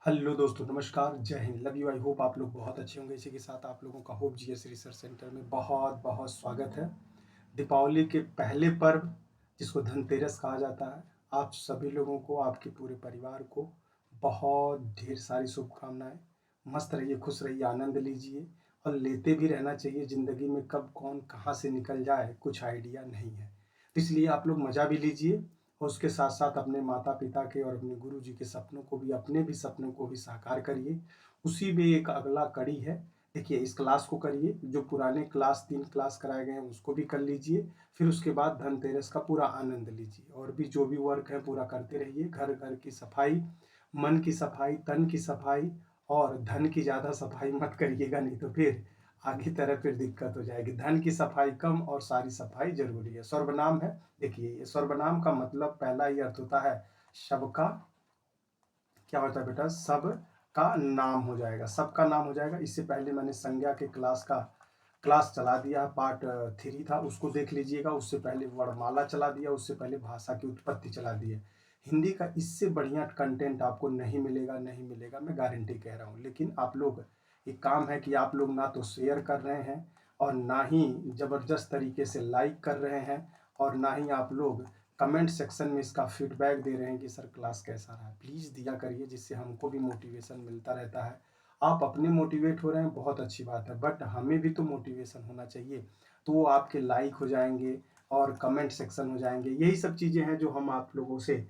Hello दोस्तों, नमस्कार, जय Hind, love you. I hope आप लोग बहुत अच्छे होंगे। इसी के साथ आप लोगों का होप जीएस रिसर्च सेंटर में बहुत बहुत स्वागत है। दीपावली के पहले पर्व जिसको धनतेरस कहा जाता है, आप सभी लोगों को, आपके पूरे परिवार को बहुत ढेर सारी शुभकामनाएं। मस्त रहिए, खुश रहिए, आनंद लीजिए और लेते भी रहना चाहिए। ज़िंदगी में कब कौन कहाँ से निकल जाए कुछ आइडिया नहीं है, तो इसलिए आप लोग मज़ा भी लीजिए और उसके साथ साथ अपने माता पिता के और अपने गुरु जी के सपनों को भी, अपने भी सपनों को भी साकार करिए। उसी में एक अगला कड़ी है। देखिए, इस क्लास को करिए, जो पुराने क्लास 3 क्लास कराए गए हैं उसको भी कर लीजिए। फिर उसके बाद धनतेरस का पूरा आनंद लीजिए और भी जो भी वर्क है पूरा करते रहिए। घर घर की सफाई, मन की सफाई, तन की सफाई और धन की ज़्यादा सफाई मत करिएगा, नहीं तो फिर आगे तरह फिर दिक्कत हो जाएगी। धन की सफाई कम और सारी सफाई जरूरी है। सर्वनाम है। देखिए, ये सर्वनाम का मतलब पहला ही अर्थ होता है सबका, क्या होता है बेटा, सब का नाम हो जाएगा, सबका नाम हो जाएगा। इससे पहले मैंने संज्ञा के क्लास चला दिया, पार्ट 3 था, उसको देख लीजिएगा। उससे पहले वर्णमाला चला दिया, उससे पहले भाषा की उत्पत्ति चला दी है। हिंदी का इससे बढ़िया कंटेंट आपको नहीं मिलेगा, नहीं मिलेगा, मैं गारंटी कह रहा हूँ। लेकिन आप लोग, एक काम है कि आप लोग ना तो शेयर कर रहे हैं और ना ही ज़बरदस्त तरीके से लाइक कर रहे हैं और ना ही आप लोग कमेंट सेक्शन में इसका फीडबैक दे रहे हैं कि सर क्लास कैसा रहा। प्लीज़ दिया करिए, जिससे हमको भी मोटिवेशन मिलता रहता है। आप अपने मोटिवेट हो रहे हैं, बहुत अच्छी बात है, बट हमें भी तो मोटिवेशन होना चाहिए। तो वो आपके लाइक हो जाएंगे और कमेंट सेक्शन हो जाएंगे। यही सब चीज़ें हैं जो हम आप लोगों से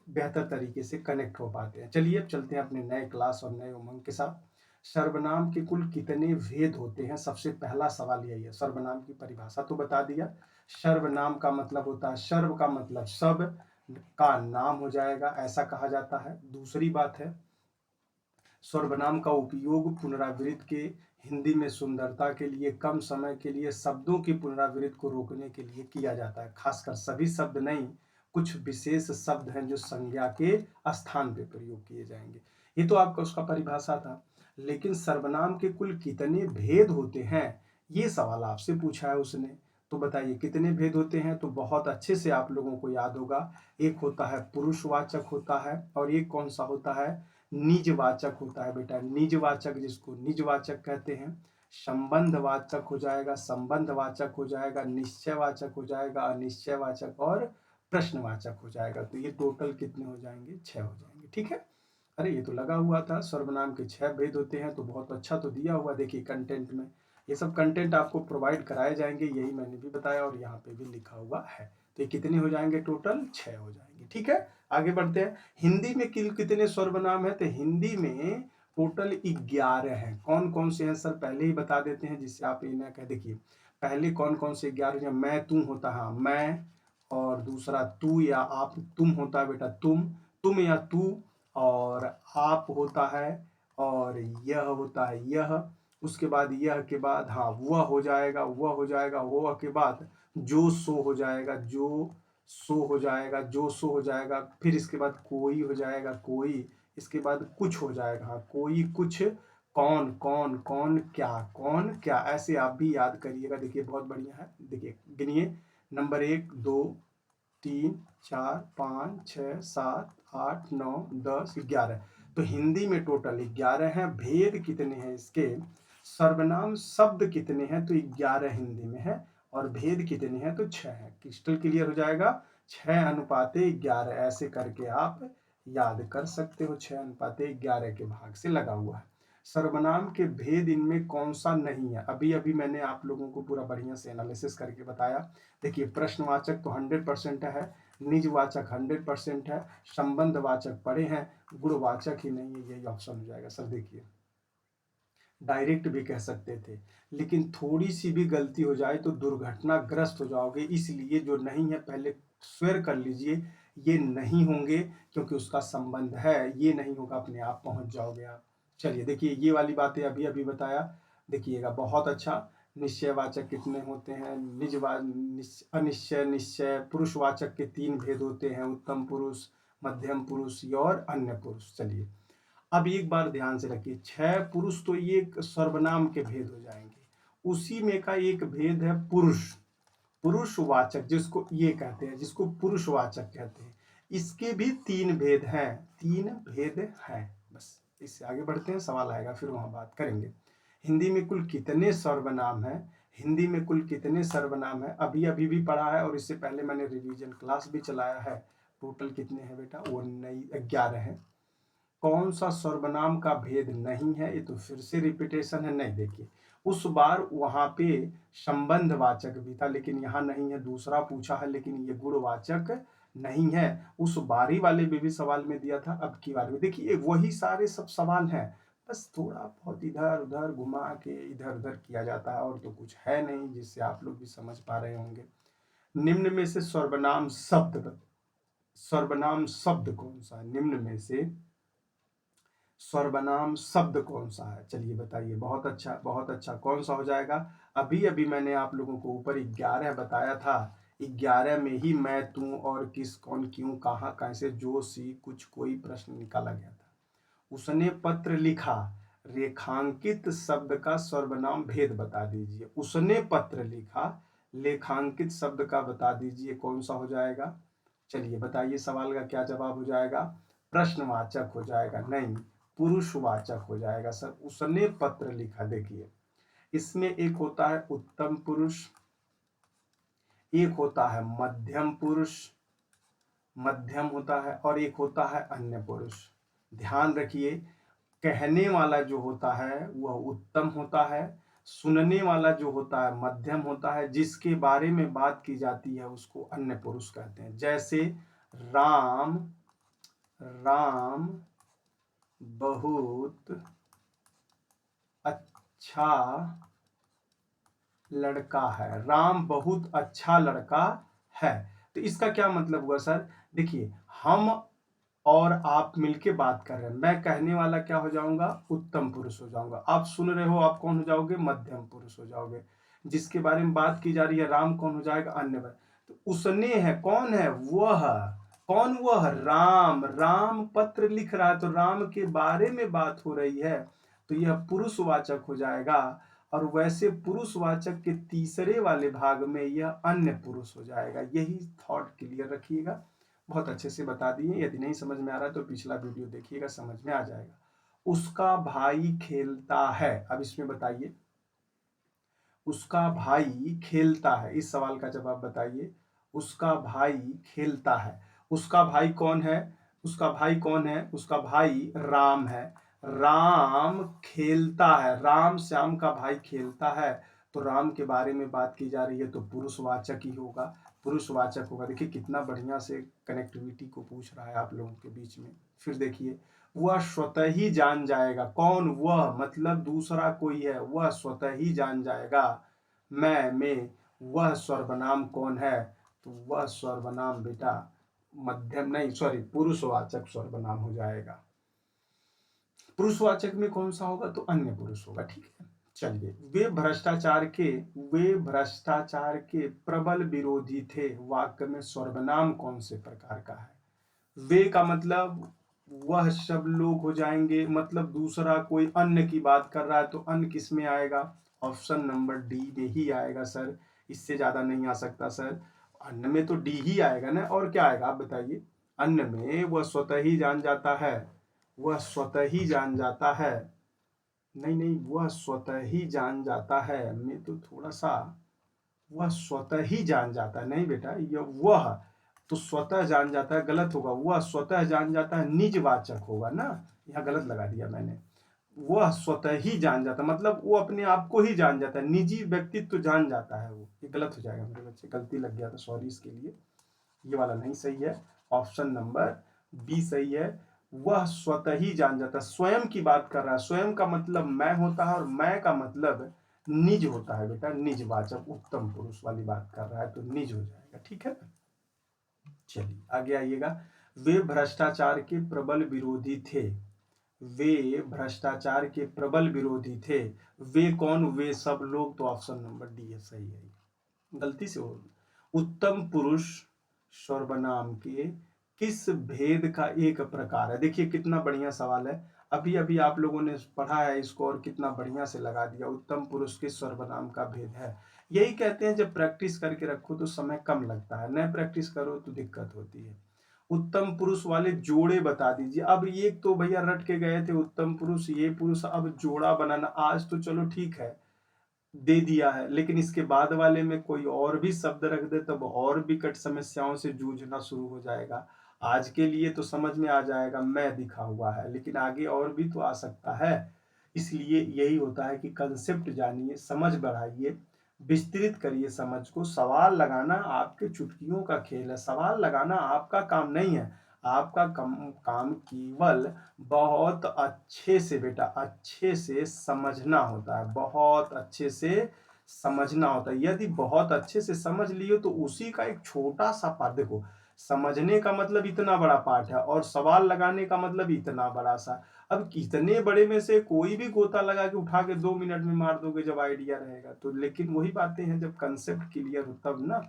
बेहतर तरीके से कनेक्ट हो पाते हैं। चलिए अब चलते हैं अपने नए क्लास और नए उमंग के साथ। सर्वनाम के कुल कितने भेद होते हैं, सबसे पहला सवाल यही है। सर्वनाम की परिभाषा तो बता दिया। सर्वनाम का मतलब होता है, सर्व का मतलब सब का नाम हो जाएगा, ऐसा कहा जाता है। दूसरी बात है, सर्वनाम का उपयोग पुनरावृत्ति के, हिंदी में सुंदरता के लिए, कम समय के लिए, शब्दों की पुनरावृत्ति को रोकने के लिए किया जाता है। खासकर सभी शब्द नहीं, कुछ विशेष शब्द हैं जो संज्ञा के स्थान पे प्रयोग किए जाएंगे। ये तो आपका उसका परिभाषा था। लेकिन सर्वनाम के कुल कितने भेद होते हैं, ये सवाल आपसे पूछा है उसने। तो बताइए कितने भेद होते हैं। तो बहुत अच्छे से आप लोगों को याद होगा। एक होता है पुरुषवाचक होता है और एक कौन सा होता है, निजवाचक होता है बेटा। निजवाचक, जिसको निजवाचक कहते हैं। संबंधवाचक हो जाएगा, संबंधवाचक हो जाएगा, निश्चयवाचक हो जाएगा, अनिश्चयवाचक और प्रश्नवाचक हो जाएगा। तो ये टोटल कितने हो जाएंगे, 6 हो जाएंगे। ठीक है। अरे ये तो लगा हुआ था, सर्वनाम के 6 भेद होते हैं, तो बहुत अच्छा तो दिया हुआ। देखिए कंटेंट में ये सब कंटेंट आपको प्रोवाइड कराए जाएंगे, यही मैंने भी बताया और यहाँ पे भी लिखा हुआ है। तो ये कितने हो जाएंगे, टोटल 6 हो जाएंगे। ठीक है, आगे बढ़ते हैं। हिंदी में कितने सर्वनाम है, तो हिंदी में टोटल 11 हैं। कौन कौन से हैं सर, पहले ही बता देते हैं जिससे आप ये ना कह। देखिए पहले कौन कौन से 11 हैं। मैं तुम होता है, हाँ मैं, और दूसरा तू या आप, तुम होता है बेटा तुम या तू, और आप होता है, और यह होता है यह। उसके बाद यह के बाद हाँ वह हो जाएगा, वह हो जाएगा, वह के बाद जो सो हो जाएगा, जो सो हो जाएगा, जो सो हो जाएगा। फिर इसके बाद कोई हो जाएगा, कोई। इसके बाद कुछ हो जाएगा, हाँ कोई कुछ। कौन कौन कौन क्या, कौन क्या, ऐसे आप भी याद करिएगा। देखिए बहुत बढ़िया है। देखिए गिनिए, नंबर 1 2 3 4 5 6 7 8 9 10 11। तो हिंदी में टोटल 11 हैं। भेद कितने हैं इसके, सर्वनाम शब्द कितने हैं, तो 11 हिंदी में है और भेद कितने हैं, तो 6 है। क्रिस्टल क्लियर हो जाएगा। 6:11 ऐसे करके आप याद कर सकते हो। 6:11 के भाग से लगा हुआ है। सर्वनाम के भेद इनमें कौन सा नहीं है, अभी अभी मैंने आप लोगों को पूरा बढ़िया से एनालिसिस करके बताया। देखिए प्रश्नवाचक तो 100% है, निजवाचक 100% है, संबंधवाचक पढ़े हैं, गुणवाचक ही नहीं है, यही ऑप्शन हो जाएगा सर। देखिए डायरेक्ट भी कह सकते थे, लेकिन थोड़ी सी भी गलती हो जाए तो दुर्घटनाग्रस्त हो जाओगे। इसलिए जो नहीं है पहले स्वेर कर लीजिए, ये नहीं होंगे, क्योंकि उसका संबंध है। ये नहीं होगा, अपने आप पहुंच जाओगे आप। चलिए देखिए, ये वाली बातें अभी अभी बताया, देखिएगा बहुत अच्छा। निश्चयवाचक कितने होते हैं, अनिश्चय, निश्चय। पुरुषवाचक के 3 भेद होते हैं, उत्तम पुरुष, मध्यम पुरुष और अन्य पुरुष। चलिए अब एक बार ध्यान से रखिए, 6 पुरुष तो ये सर्वनाम के भेद हो जाएंगे। उसी में का एक भेद है पुरुष, पुरुषवाचक जिसको ये कहते हैं, जिसको पुरुषवाचक कहते हैं। इसके भी 3 भेद हैं, 3 भेद हैं। बस इससे आगे बढ़ते हैं, सवाल आएगा फिर वहाँ बात करेंगे। हिंदी में कुल कितने सर्वनाम हैं? हिंदी में कुल कितने सर्वनाम हैं? अभी भी पढ़ा है और इससे पहले मैंने रिवीजन क्लास भी चलाया है। टोटल कितने हैं बेटा? वो 11 हैं। कौन सा सर्वनाम का भेद नहीं है? ये तो फिर से रिपीटेशन है। नहीं, देखिए उस बार वहां पे संबंधवाचक भी था लेकिन यहाँ नहीं है। दूसरा पूछा है लेकिन ये गुणवाचक नहीं है। उस बारी वाले में भी सवाल में दिया था, अब की बार में देखिए वही सारे सब सवाल हैं, बस थोड़ा बहुत इधर उधर घुमा के इधर उधर किया जाता है और तो कुछ है नहीं, जिससे आप लोग भी समझ पा रहे होंगे। निम्न में से सर्वनाम शब्द कौन सा है? निम्न में से सर्वनाम शब्द कौन सा है? चलिए बताइए। बहुत अच्छा, बहुत अच्छा। कौन सा हो जाएगा? अभी मैंने आप लोगों को ऊपर 11 बताया था। 11 में ही मैं, तू और किस, कौन, क्यों, कहाँ, कैसे, जो, सी, कुछ, कोई प्रश्न निकाला गया था। उसने पत्र लिखा, रेखांकित शब्द का सर्वनाम भेद बता दीजिए। उसने पत्र लिखा, लेखांकित शब्द का बता दीजिए, कौन सा हो जाएगा? चलिए बताइए, सवाल का क्या जवाब हो जाएगा? प्रश्नवाचक हो जाएगा, नहीं पुरुषवाचक हो जाएगा सर। उसने पत्र लिखा, देखिए इसमें एक होता है उत्तम पुरुष, एक होता है मध्यम पुरुष, मध्यम होता है, और एक होता है अन्य पुरुष। ध्यान रखिए, कहने वाला जो होता है वह उत्तम होता है, सुनने वाला जो होता है मध्यम होता है, जिसके बारे में बात की जाती है उसको अन्य पुरुष कहते हैं। जैसे राम, राम बहुत अच्छा लड़का है, राम बहुत अच्छा लड़का है। तो इसका क्या मतलब हुआ सर? देखिए हम और आप मिलके बात कर रहे हैं, मैं कहने वाला क्या हो जाऊंगा? उत्तम पुरुष हो जाऊंगा। आप सुन रहे हो, आप कौन हो जाओगे? मध्यम पुरुष हो जाओगे। जिसके बारे में बात की जा रही है राम, कौन हो जाएगा? अन्य। तो उसने है, कौन है? वह। कौन वह? राम। राम पत्र लिख रहा है तो राम के बारे में बात हो रही है, तो यह पुरुषवाचक हो जाएगा। और वैसे पुरुषवाचक के तीसरे वाले भाग में यह अन्य पुरुष हो जाएगा। यही थॉट क्लियर रखिएगा। बहुत अच्छे से बता दिए। यदि नहीं समझ में आ रहा है तो पिछला वीडियो देखिएगा, समझ में आ जाएगा। उसका भाई खेलता है, अब इसमें बताइए उसका भाई खेलता है, इस सवाल का जवाब बताइए। उसका भाई खेलता है, उसका भाई कौन है? उसका भाई कौन है? उसका भाई राम है। राम खेलता है, राम श्याम का भाई खेलता है, तो राम के बारे में बात की जा रही है तो पुरुषवाचक ही होगा, पुरुषवाचक होगा। देखिए कितना बढ़िया से कनेक्टिविटी को पूछ रहा है आप लोगों के बीच में। फिर देखिए, वह स्वतः ही जान जाएगा, कौन? वह मतलब दूसरा कोई है, वह स्वतः ही जान जाएगा। मैं में वह सर्वनाम कौन है? तो वह सर्वनाम बेटा मध्यम नहीं, सॉरी, पुरुषवाचक सर्वनाम हो जाएगा। पुरुषवाचक में कौन सा होगा? तो अन्य पुरुष होगा। ठीक है, चलिए। वे भ्रष्टाचार के प्रबल विरोधी थे, वाक्य में सर्वनाम कौन से प्रकार का है? वे का मतलब वह सब लोग हो जाएंगे, मतलब दूसरा कोई अन्य की बात कर रहा है तो अन्य किस में आएगा? ऑप्शन नंबर डी में ही आएगा सर, इससे ज्यादा नहीं आ सकता सर। अन्य में तो डी ही आएगा ना, और क्या आएगा आप बताइए? अन्य में वह स्वतः ही जान जाता है, वह स्वतः ही जान जाता है, नहीं वह स्वतः ही जान जाता है, मैं तो थोड़ा सा, वह स्वतः ही जान जाता है, नहीं बेटा, यह वह तो स्वतः जान जाता है गलत होगा। वह स्वतः जान जाता है निजवाचक होगा ना, यहाँ गलत लगा दिया मैंने। वह स्वतः ही जान जाता मतलब वो अपने आप को ही जान जाता है, निजी व्यक्तित्व जान जाता है वो, ये गलत हो जाएगा मेरे बच्चे, गलती लग गया था, सॉरी इसके लिए। ये वाला नहीं सही है, ऑप्शन नंबर बी सही है। वह स्वतः ही जान जाता है, स्वयं की बात कर रहा है, स्वयं का मतलब मैं होता है और मैं का मतलब निज होता है बेटा, निजवाचक उत्तम पुरुष वाली बात कर रहा है तो निज हो जाएगा। ठीक है, चलिए आगे आइएगा। वे भ्रष्टाचार के प्रबल विरोधी थे, वे भ्रष्टाचार के प्रबल विरोधी थे, वे कौन? वे सब लोग, तो ऑप्शन नंबर डी है, सही है। गलती से हो। उत्तम पुरुष सर्वनाम के किस भेद का एक प्रकार है? देखिए कितना बढ़िया सवाल है, अभी आप लोगों ने पढ़ा है इसको और कितना बढ़िया से लगा दिया। उत्तम पुरुष के सर्वनाम का भेद है, यही कहते हैं जब प्रैक्टिस करके रखो तो समय कम लगता है, न प्रैक्टिस करो तो दिक्कत होती है। उत्तम पुरुष वाले जोड़े बता दीजिए। अब ये तो भैया रट के गए थे उत्तम पुरुष, ये पुरुष, अब जोड़ा बनाना आज तो चलो ठीक है, दे दिया है, लेकिन इसके बाद वाले में कोई और भी शब्द रख दे तब और विकट समस्याओं से जूझना शुरू हो जाएगा। आज के लिए तो समझ में आ जाएगा मैं दिखा हुआ है, लेकिन आगे और भी तो आ सकता है। इसलिए यही होता है कि कंसेप्ट जानिए, समझ बढ़ाइए, विस्तृत करिए समझ को। सवाल लगाना आपके चुटकियों का खेल है, सवाल लगाना आपका काम नहीं है। आपका काम केवल बहुत अच्छे से बेटा, अच्छे से समझना होता है, बहुत अच्छे से समझना होता है। यदि बहुत अच्छे से समझ लिए तो उसी का एक छोटा सा पार्ट, देखो समझने का मतलब इतना बड़ा पार्ट है और सवाल लगाने का मतलब इतना बड़ा सा। अब इतने बड़े में से कोई भी गोता लगा के उठा के 2 मिनट में मार दोगे जब आइडिया रहेगा तो। लेकिन वही बातें हैं, जब कंसेप्ट क्लियर हो तब ना।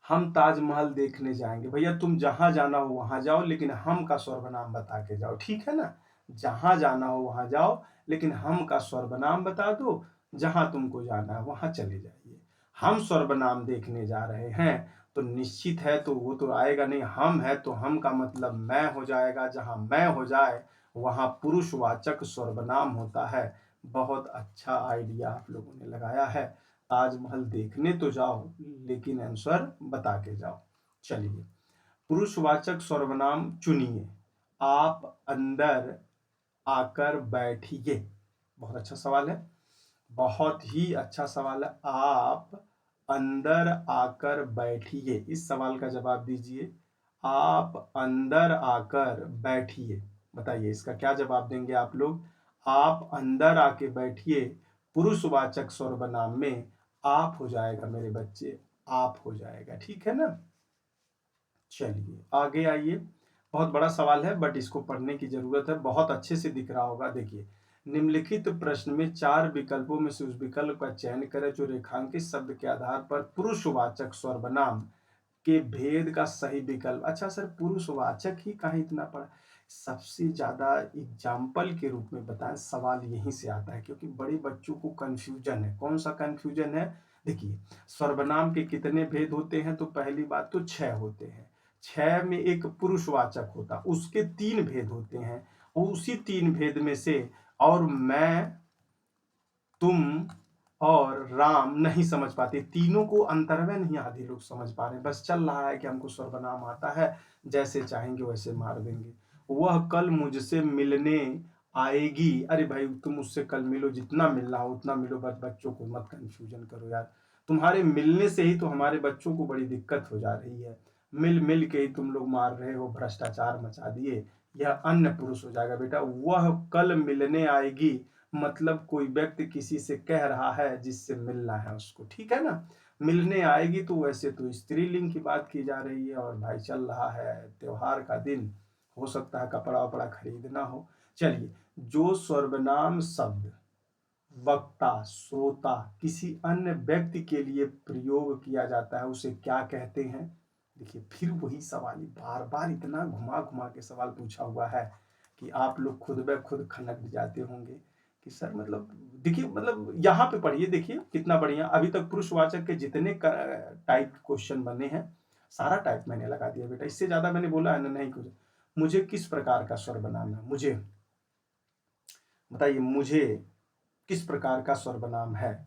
हम ताजमहल देखने जाएंगे, भैया तुम जहां जाना हो वहां जाओ, लेकिन हम का सर्वनाम बता के जाओ, ठीक है ना। जहां जाना हो वहां जाओ, लेकिन हम का सर्वनाम बता दो। जहां तुमको जाना है वहां चले जाइए। हम सर्वनाम देखने जा रहे हैं तो निश्चित है तो वो तो आएगा नहीं, हम है तो हम का मतलब मैं हो जाएगा। जहां मैं हो जाए वहां पुरुषवाचक सर्वनाम होता है। बहुत अच्छा आइडिया आप लोगों ने लगाया है। ताजमहल देखने तो जाओ, लेकिन आंसर बता के जाओ। चलिए, पुरुषवाचक सर्वनाम चुनिए। आप अंदर आकर बैठिए। बहुत अच्छा सवाल है, बहुत ही अच्छा सवाल है। आप अंदर आकर बैठिए, इस सवाल का जवाब दीजिए। आप अंदर आकर बैठिए, बताइए इसका क्या जवाब देंगे आप लोग। आप अंदर आके बैठिए, पुरुषवाचक सर्वनाम में आप हो जाएगा मेरे बच्चे, आप हो जाएगा, ठीक है ना। चलिए आगे आइए। बहुत बड़ा सवाल है बट इसको पढ़ने की जरूरत है, बहुत अच्छे से दिख रहा होगा। देखिए, निम्नलिखित प्रश्न में 4 विकल्पों में से उस विकल्प का चयन करें जो रेखांकित शब्द के आधार पर पुरुषवाचक सर्वनाम के भेद का सही विकल्प। अच्छा सर, पुरुषवाचक ही कहाँ इतना पड़ा। सबसे ज्यादा एग्जाम्पल के रूप में बताएं, सवाल यहीं से आता है, क्योंकि बड़े बच्चों को कंफ्यूजन है। कौन सा कंफ्यूजन है? देखिए, सर्वनाम के कितने भेद होते हैं? तो पहली बात तो 6 होते हैं। 6 में एक पुरुषवाचक होता, उसके 3 भेद होते हैं। उसी 3 भेद में से और मैं, तुम और राम नहीं समझ पाते, तीनों को अंतर्वय नहीं आधे लोग समझ पा रहे। बस चल रहा है कि हमको सर्वनाम आता है, जैसे चाहेंगे वैसे मार देंगे। वह कल मुझसे मिलने आएगी। अरे भाई, तुम मुझसे कल मिलो, जितना मिलना हो उतना मिलो, बस बच्चों को मत कंफ्यूजन करो यार। तुम्हारे मिलने से ही तो हमारे बच्चों को बड़ी दिक्कत हो जा रही है। मिल मिल के ही तुम लोग मार रहे हो, भ्रष्टाचार मचा दिए। यह अन्य पुरुष हो जाएगा बेटा। वह कल मिलने आएगी मतलब कोई व्यक्ति किसी से कह रहा है जिससे मिलना है उसको, ठीक है ना। मिलने आएगी तो वैसे तो स्त्रीलिंग की बात की जा रही है, और भाई चल रहा है त्योहार का दिन, हो सकता है कपड़ा वपड़ा खरीदना हो। चलिए, जो सर्वनाम शब्द वक्ता, श्रोता, किसी अन्य व्यक्ति के लिए प्रयोग किया जाता है उसे क्या कहते हैं? देखिए, फिर वही सवाल, बार बार इतना घुमा घुमा के सवाल पूछा हुआ है कि आप लोग खुद ब खुद खनक जाते होंगे कि सर मतलब। देखिए, मतलब यहाँ पे पढ़िए, देखिए कितना बढ़िया। अभी तक पुरुषवाचक के जितने टाइप क्वेश्चन बने हैं, सारा टाइप मैंने लगा दिया बेटा। इससे ज्यादा मैंने बोला है ना, नहीं कुछ। मुझे किस प्रकार का स्वर बनाना है, मुझे बताइए, मुझे किस प्रकार का सर्वनाम है?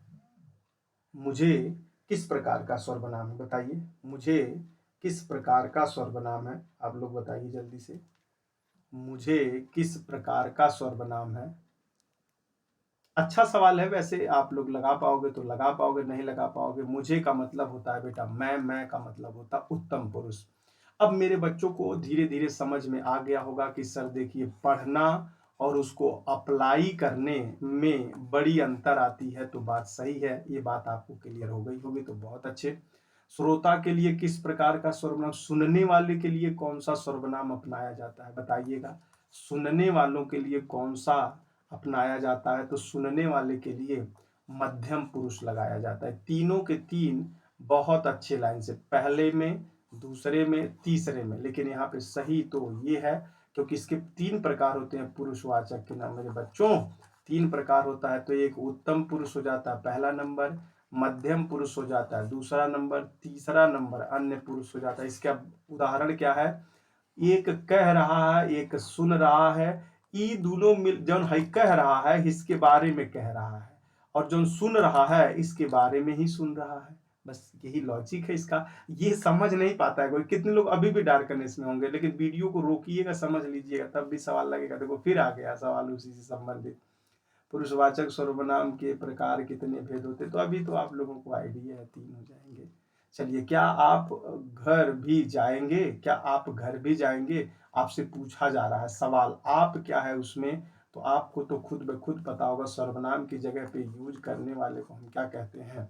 मुझे किस प्रकार का सर्वनाम है, बताइए। मुझे किस प्रकार का सर्वनाम है, आप लोग बताइए जल्दी से। मुझे किस प्रकार का सर्वनाम है? अच्छा सवाल है वैसे, आप लोग लगा पाओगे तो लगा पाओगे, नहीं लगा पाओगे। मुझे का मतलब होता है बेटा मैं का मतलब होता है उत्तम पुरुष। अब मेरे बच्चों को धीरे धीरे समझ में आ गया होगा कि सर देखिए, पढ़ना और उसको अप्लाई करने में बड़ी अंतर आती है, तो बात सही है। ये बात आपको क्लियर हो गई होगी तो बहुत अच्छे। श्रोता के लिए किस प्रकार का सर्वनाम, सुनने वाले के लिए कौन सा सर्वनाम अपनाया जाता है, बताइएगा। सुनने वालों के लिए कौन सा अपनाया जाता है? तो सुनने वाले के लिए मध्यम पुरुष लगाया जाता है। तीनों के तीन बहुत अच्छे लाइन से, पहले में, दूसरे में, तीसरे में। लेकिन यहाँ पे सही तो ये है, क्योंकि इसके 3 प्रकार होते हैं पुरुषवाचक के नाम मेरे बच्चों, 3 प्रकार होता है। तो एक उत्तम पुरुष हो जाता है पहला नंबर, मध्यम पुरुष हो जाता है, दूसरा नंबर, तीसरा नंबर अन्य पुरुष हो जाता है। इसका उदाहरण क्या है? एक कह रहा है, एक सुन रहा है, ई दोनों मिल जौन है कह रहा है इसके बारे में कह रहा है, और जौन सुन रहा है इसके बारे में ही सुन रहा है। बस यही लॉजिक है इसका। ये समझ नहीं पाता है कोई। कितने लोग अभी भी डार्कनेस में होंगे, लेकिन वीडियो को रोकिएगा, समझ लीजिएगा, तब भी सवाल लगेगा। देखो फिर आ गया सवाल उसी से संबंधित। पुरुषवाचक सर्वनाम के प्रकार कितने भेद होते? तो अभी तो आप लोगों को आइडिया है, 3 हो जाएंगे। चलिए, क्या आप घर भी जाएंगे? क्या आप घर भी जाएंगे? आपसे पूछा जा रहा है सवाल, आप क्या है उसमें? तो आपको तो खुद ब खुद पता होगा सर्वनाम की जगह पे यूज करने वाले को हम क्या कहते हैं।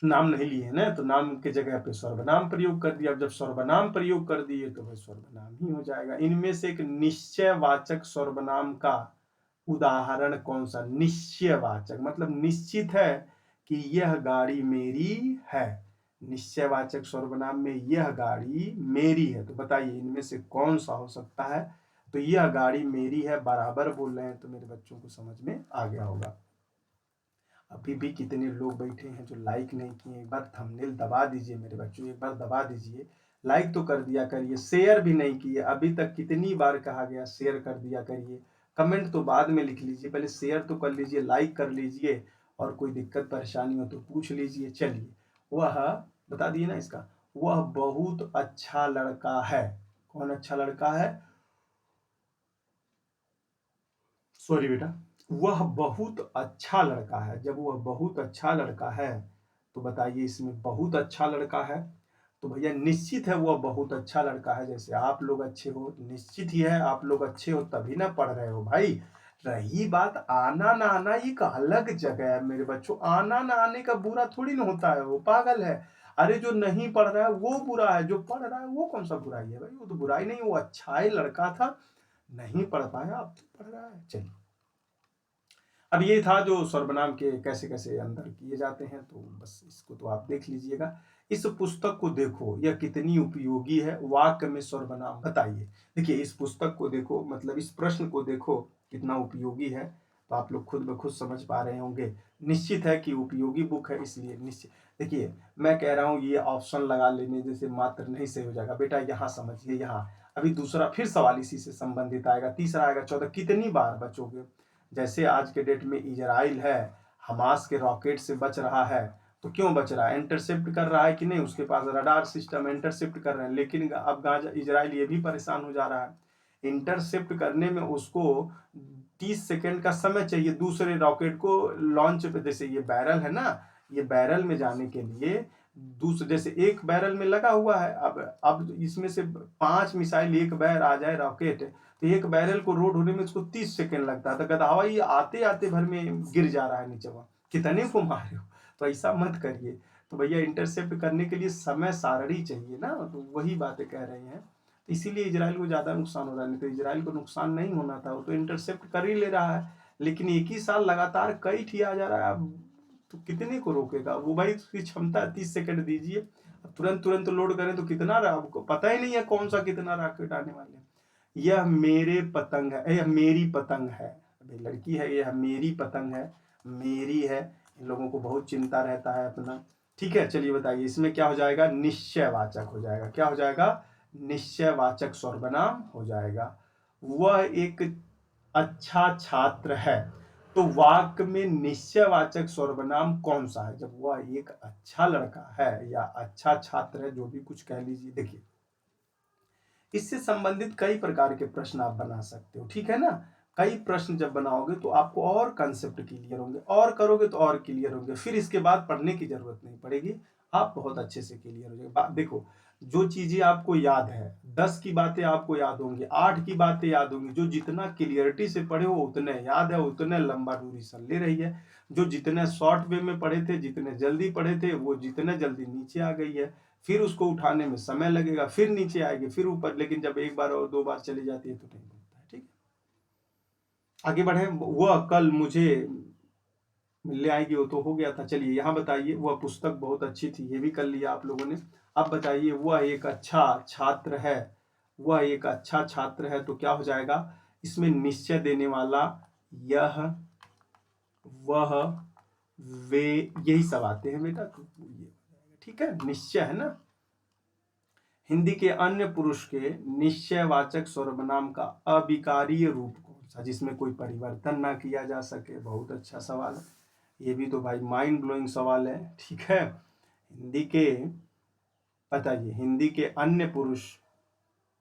नाम नहीं लिए ना, तो नाम के जगह पे सर्वनाम प्रयोग कर दिया। अब जब सर्वनाम प्रयोग कर दिए तो वह सर्वनाम ही हो जाएगा। इनमें से एक निश्चयवाचक सर्वनाम का उदाहरण कौन सा? निश्चयवाचक मतलब निश्चित है कि यह गाड़ी मेरी है। निश्चयवाचक सर्वनाम में यह गाड़ी मेरी है, तो बताइए इनमें से कौन सा हो सकता है? तो यह गाड़ी मेरी है बराबर बोल रहे हैं, तो मेरे बच्चों को समझ में आ गया होगा। अभी भी कितने लोग बैठे हैं जो लाइक नहीं किए? एक बार थंबनेल दबा दीजिए मेरे बच्चों, एक बार दबा दीजिए। लाइक तो कर दिया करिए, शेयर भी नहीं किए। अभी तक कितनी बार कहा गया शेयर कर दिया करिए। कमेंट तो बाद में लिख लीजिए, पहले शेयर तो कर लीजिए, लाइक कर लीजिए, और कोई दिक्कत परेशानी हो तो पूछ लीजिए। चलिए, वह बता दिए ना इसका। वह बहुत अच्छा लड़का है। कौन अच्छा लड़का है? सॉरी बेटा, वह बहुत अच्छा लड़का है। जब वह बहुत अच्छा लड़का है तो बताइए इसमें बहुत अच्छा लड़का है, तो भैया निश्चित है वह बहुत अच्छा लड़का है। जैसे आप लोग अच्छे हो, निश्चित ही है आप लोग अच्छे हो तभी ना पढ़ रहे हो भाई। रही बात आना ना आना, एक अलग जगह है मेरे बच्चों। आना ना आने का बुरा थोड़ी ना होता है, वो पागल है। अरे जो नहीं पढ़ रहा है वो बुरा है, जो पढ़ रहा है वो कौन सा बुराई है भाई? वो तो बुराई नहीं, वो अच्छा ही लड़का था, नहीं पढ़ पाया, अब तो पढ़ रहा है। चलिए, अब ये था जो सर्वनाम के कैसे कैसे अंदर किए जाते हैं, तो बस इसको तो आप देख लीजिएगा। इस पुस्तक को देखो, यह कितनी उपयोगी है। वाक्य में सर्वनाम बताइए। देखिए, इस पुस्तक को देखो मतलब इस प्रश्न को देखो कितना उपयोगी है, तो आप लोग खुद ब खुद समझ पा रहे होंगे। निश्चित है कि उपयोगी बुक है, इसलिए निश्चित। देखिए, मैं कह रहा हूँ ये ऑप्शन लगा लेने जैसे मात्र नहीं सही हो जाएगा बेटा। यहाँ समझिए, यहाँ अभी दूसरा फिर सवाल इसी से संबंधित आएगा, तीसरा आएगा 14। कितनी बार बचोगे? जैसे आज के डेट में इजराइल है, हमास के रॉकेट से बच रहा है, तो क्यों बच रहा है? इंटरसेप्ट कर रहा है कि नहीं? उसके पास रडार सिस्टम, इंटरसेप्ट कर रहे हैं। लेकिन अब गाजा इजराइल ये भी परेशान हो जा रहा है। इंटरसेप्ट करने में उसको 30 सेकंड का समय चाहिए दूसरे रॉकेट को लॉन्च पे। जैसे ये बैरल है ना, ये बैरल में जाने के लिए दूसरे, जैसे एक बैरल में लगा हुआ है, अब इसमें से 5 मिसाइल एक बैर आ जाए रॉकेट, तो एक बैरल को रोड होने में उसको 30 सेकंड लगता है। तो गधावा ये आते आते भर में गिर जा रहा है नीचे। वहां कितने को मारे हो? तो ऐसा मत करिए। तो भैया इंटरसेप्ट करने के लिए समय सारणी चाहिए ना, तो वही बातें कह रहे हैं। इसीलिए इजराइल को ज्यादा नुकसान हो रहा है, नहीं तो इजराइल को नुकसान नहीं होना था, वो तो इंटरसेप्ट कर ही ले रहा है। लेकिन एक ही साल लगातार कई ठी आ जा रहा है, अब तो कितने को रोकेगा वो भाई? उसकी क्षमता 30 सेकंड दीजिए, तुरंत तुरंत लोड करें तो कितना, आपको पता ही नहीं है कौन सा कितना रॉकेट आने वाले हैं। यह मेरे पतंग है, यह मेरी पतंग है। अभी लड़की है, यह मेरी पतंग है, मेरी है। इन लोगों को बहुत चिंता रहता है अपना। ठीक है, चलिए बताइए इसमें क्या हो जाएगा? निश्चयवाचक हो जाएगा। क्या हो जाएगा? निश्चयवाचक सर्वनाम हो जाएगा। वह एक अच्छा छात्र है, तो वाक्य में निश्चयवाचक सर्वनाम कौन सा है? जब वह एक अच्छा लड़का है या अच्छा छात्र है, जो भी कुछ कह लीजिए। देखिए, इससे संबंधित कई प्रकार के प्रश्न आप बना सकते हो, ठीक है ना। कई प्रश्न जब बनाओगे तो आपको और कंसेप्ट क्लियर होंगे, और करोगे तो और क्लियर होंगे, फिर इसके बाद पढ़ने की जरूरत नहीं पड़ेगी, आप बहुत अच्छे से क्लियर हो जाएगा। देखो, जो चीजें आपको याद है, 10 की बातें आपको याद होंगी, 8 की बातें याद होंगी, जो जितना क्लियरिटी से पढ़े हो उतने याद है, उतने लंबा ड्यूरेशन ले रही है। जो जितने शॉर्ट वे में पढ़े थे, जितने जल्दी पढ़े थे, वो जितने जल्दी नीचे आ गई है। फिर उसको उठाने में समय लगेगा, फिर नीचे आएगी, फिर ऊपर। लेकिन जब एक बार और 2 बार चली जाती है तो नहीं बनता है। ठीक है, आगे बढ़े। वह कल मुझे मिलने आएगी, वो तो हो गया था। चलिए यहाँ बताइए, वह पुस्तक बहुत अच्छी थी, ये भी कर लिया आप लोगों ने। अब बताइए, वह एक अच्छा छात्र है। वह एक अच्छा छात्र है, तो क्या हो जाएगा? इसमें निश्चय देने वाला यह, वह, वे, यही सब आते हैं बेटा। तो ये ठीक है, निश्चय है ना। हिंदी के अन्य पुरुष के निश्चयवाचक सर्वनाम का अविकारीय रूप कौन सा, जिसमें कोई परिवर्तन ना किया जा सके। बहुत अच्छा सवाल है, ये भी तो भाई माइंड ब्लोइंग सवाल है। ठीक है, हिंदी के, बताइए, हिंदी के अन्य पुरुष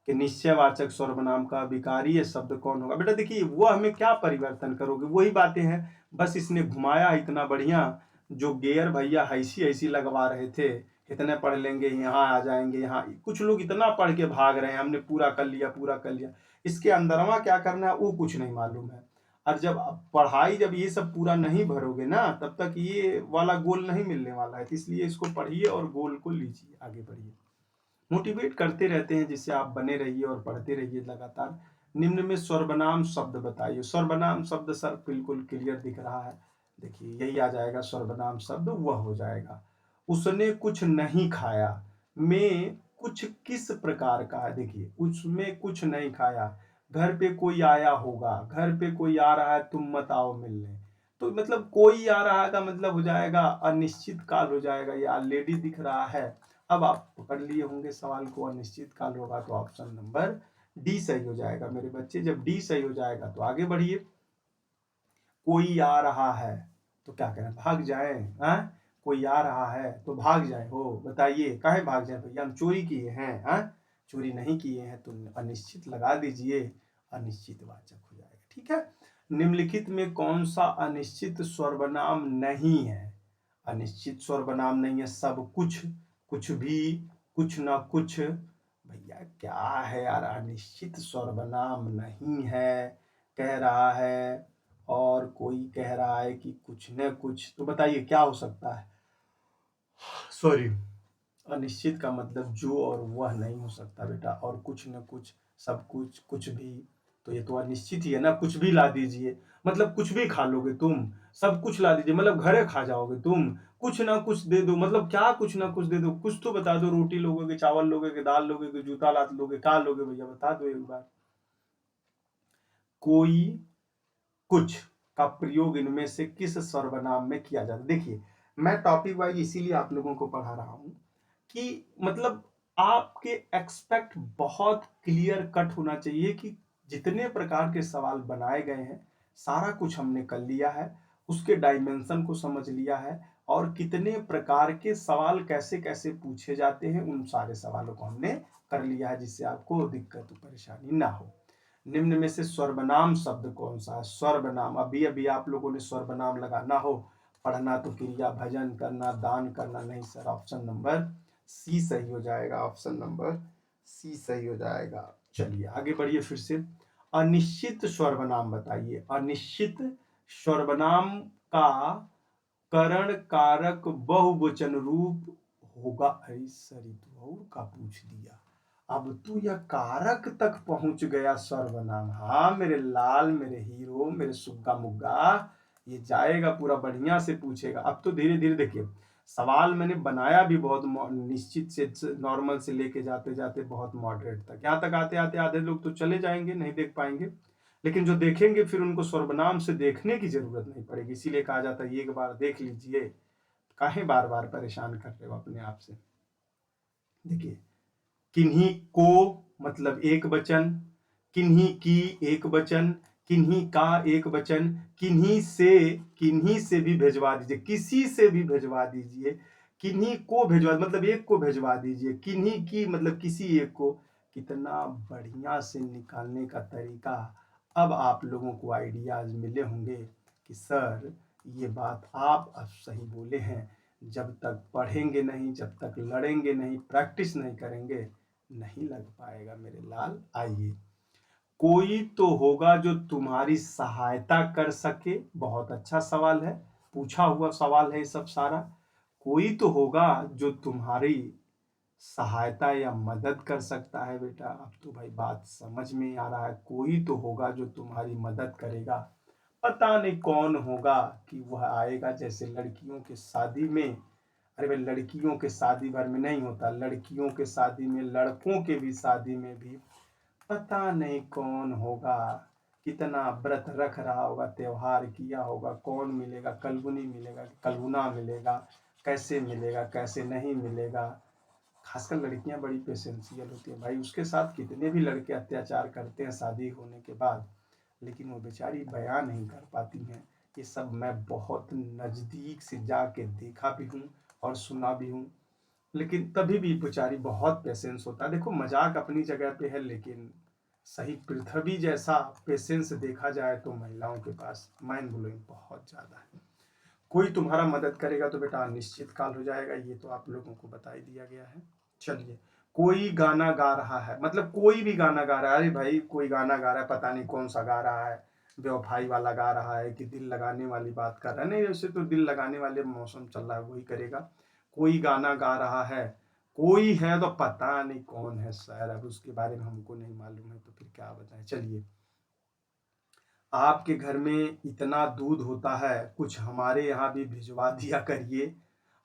के निश्चयवाचक सर्वनाम का विकारीय शब्द कौन होगा। बेटा देखिए, वो हमें क्या परिवर्तन करोगे, वही बातें हैं, बस इसने घुमाया इतना बढ़िया। जो गेयर भैया ऐसी ऐसी लगवा रहे थे, इतने पढ़ लेंगे यहाँ आ जाएंगे, यहाँ कुछ लोग इतना पढ़ के भाग रहे हैं, हमने पूरा कर लिया पूरा कर लिया। इसके अंदरवा क्या करना है वो कुछ नहीं मालूम है। और जब पढ़ाई, जब ये सब पूरा नहीं भरोगे ना, तब तक ये वाला गोल नहीं मिलने वाला है। तो इसलिए इसको पढ़िए और गोल को लीजिए, आगे बढ़िए। मोटिवेट करते रहते हैं, जिससे आप बने रहिए और पढ़ते रहिए लगातार। निम्न में सर्वनाम शब्द बताइए। सर्वनाम शब्द सर बिल्कुल क्लियर दिख रहा है, देखिए यही आ जाएगा सर्वनाम शब्द, वह हो जाएगा। उसने कुछ नहीं खाया में कुछ किस प्रकार का है, देखिए उसमें कुछ नहीं खाया। घर पे कोई आया होगा, घर पे कोई आ रहा है, तुम मत आओ मिलने। तो मतलब कोई आ रहा है का मतलब हो जाएगा अनिश्चित काल हो जाएगा, ये ऑलरेडी दिख रहा है। अब आप पकड़ लिए होंगे सवाल को, अनिश्चित काल होगा तो ऑप्शन नंबर डी सही हो जाएगा मेरे बच्चे। जब डी सही हो जाएगा तो आगे बढ़िए। कोई आ रहा है तो क्या करें, भाग जाए। कोई आ रहा है तो भाग जाए, हो बताइए काहे भाग जाए भैया, हम चोरी किए हैं। चोरी नहीं किए हैं, तो अनिश्चित लगा दीजिए, अनिश्चित वाचक हो जाएगा। ठीक है, निम्नलिखित में कौन सा अनिश्चित सर्वनाम नहीं है। अनिश्चित सर्वनाम नहीं है, सब कुछ, कुछ भी, कुछ ना कुछ। भैया क्या है यार, अनिश्चित सर्वनाम नहीं है कह रहा है, और कोई कह रहा है कि कुछ न कुछ। तो बताइए क्या हो सकता है। सॉरी, अनिश्चित का मतलब जो और वह नहीं हो सकता बेटा, और कुछ न कुछ, सब कुछ, कुछ भी, तो ये तो अनिश्चित ही है ना। कुछ भी ला दीजिए मतलब कुछ भी खा लोगे तुम, सब कुछ ला दीजिए मतलब घरे खा जाओगे तुम। कुछ ना कुछ दे दो मतलब क्या कुछ ना कुछ दे दो, कुछ तो बता दो। रोटी लोगे कि चावल लोगे कि दाल लोगे कि जूता लात लोगे, क्या लोगे भैया बता दो एक बार। कोई, कुछ का प्रयोग इनमें से किस सर्वनाम में किया जाता है। देखिए मैं टॉपिक वाइज इसीलिए आप लोगों को पढ़ा रहा हूं कि मतलब आपके एक्सपेक्ट बहुत क्लियर कट होना चाहिए कि जितने प्रकार के सवाल बनाए गए हैं सारा कुछ हमने कर लिया है, उसके डायमेंशन को समझ लिया है, और कितने प्रकार के सवाल कैसे कैसे पूछे जाते हैं उन सारे सवालों को हमने कर लिया है, जिससे आपको दिक्कत परेशानी ना हो। निम्न में से सर्वनाम शब्द कौन सा है। सर्वनाम, अभी अभी आप लोगों ने सर्वनाम लगाना हो, पढ़ना तो क्रिया भजन करना, दान करना नहीं सर। ऑप्शन नंबर सी सही हो जाएगा, ऑप्शन नंबर सी सही हो जाएगा। चलिए आगे बढ़िए फिर से। अनिश्चित सर्वनाम बताइए। अनिश्चित सर्वनाम का करण कारक बहुवचन रूप होगा। अरे सर ये तो और का पूछ दिया, अब तू यह कारक तक पहुंच गया सर्वनाम। हाँ मेरे लाल, मेरे हीरो, मेरे सुग्गा मुग्गा, ये जाएगा पूरा बढ़िया से पूछेगा। अब तो धीरे धीरे देखिए, सवाल मैंने बनाया भी बहुत निश्चित से, नॉर्मल से लेके जाते जाते बहुत मॉडरेट तक, यहाँ तक आते आते आधे लोग तो चले जाएंगे, नहीं देख पाएंगे। लेकिन जो देखेंगे फिर उनको सर्वनाम से देखने की जरूरत नहीं पड़ेगी। इसीलिए कहा जाता है एक बार देख लीजिए, काहे बार बार परेशान कर रहे हो अपने आप से। देखिए, किन्हीं को मतलब एक वचन, किन्हीं की एक वचन, किन्हीं का एक वचन, किन्हीं से भी भेजवा दीजिए, किसी से भी भेजवा दीजिए। किन्हीं को भेजवा मतलब एक को भेजवा दीजिए, किन्हीं की मतलब किसी एक को। कितना बढ़िया से निकालने का तरीका। अब आप लोगों को आइडियाज मिले होंगे कि सर ये बात आप अब सही बोले हैं। जब तक पढ़ेंगे नहीं, जब तक लड़ेंगे नहीं, प्रैक्टिस नहीं करेंगे, नहीं लग पाएगा मेरे लाल। आइए, कोई तो होगा जो तुम्हारी सहायता कर सके। बहुत अच्छा सवाल है, पूछा हुआ सवाल है ये सब सारा। कोई तो होगा जो तुम्हारी सहायता या मदद कर सकता है। बेटा अब तो भाई बात समझ में आ रहा है, कोई तो होगा जो तुम्हारी मदद करेगा। पता नहीं कौन होगा कि वह आएगा, जैसे लड़कियों के शादी में। अरे भाई लड़कियों के शादी भर में नहीं होता, लड़कियों के शादी में, लड़कों के भी शादी में भी पता नहीं कौन होगा कितना व्रत रख रहा होगा, त्योहार किया होगा, कौन मिलेगा, कलगुनी मिलेगा, कलगुना मिलेगा, कैसे मिलेगा, कैसे नहीं मिलेगा। खासकर लड़कियां बड़ी पेशेंशियल होती हैं भाई, उसके साथ कितने भी लड़के अत्याचार करते हैं शादी होने के बाद, लेकिन वो बेचारी बयां नहीं कर पाती हैं। ये सब मैं बहुत नज़दीक से जाके देखा भी हूँ और सुना भी हूँ, लेकिन तभी भी बेचारी बहुत पेशेंस होता है। देखो मजाक अपनी जगह पे है, लेकिन सही पृथ्वी जैसा पेशेंस देखा जाए तो महिलाओं के पास माइंड ब्लोइंग बहुत ज़्यादा है। कोई तुम्हारा मदद करेगा तो बेटा निश्चित काल हो जाएगा, ये तो आप लोगों को बता ही दिया गया है। चलिए, कोई गाना गा रहा है, मतलब कोई भी गाना गा रहा है, अरे भाई कोई गाना गा रहा है, पता नहीं कौन सा गा रहा है, बेवफाई वाला गा रहा है कि दिल लगाने वाली बात कर रहा है। नहीं, वैसे तो दिल लगाने वाले मौसम चल रहा है वही करेगा। कोई गाना गा रहा है, कोई है तो पता नहीं कौन है सर, अब उसके बारे में हमको नहीं मालूम है तो फिर क्या बताएं। चलिए, आपके घर में इतना दूध होता है, कुछ हमारे यहाँ भी भिजवा दिया करिए।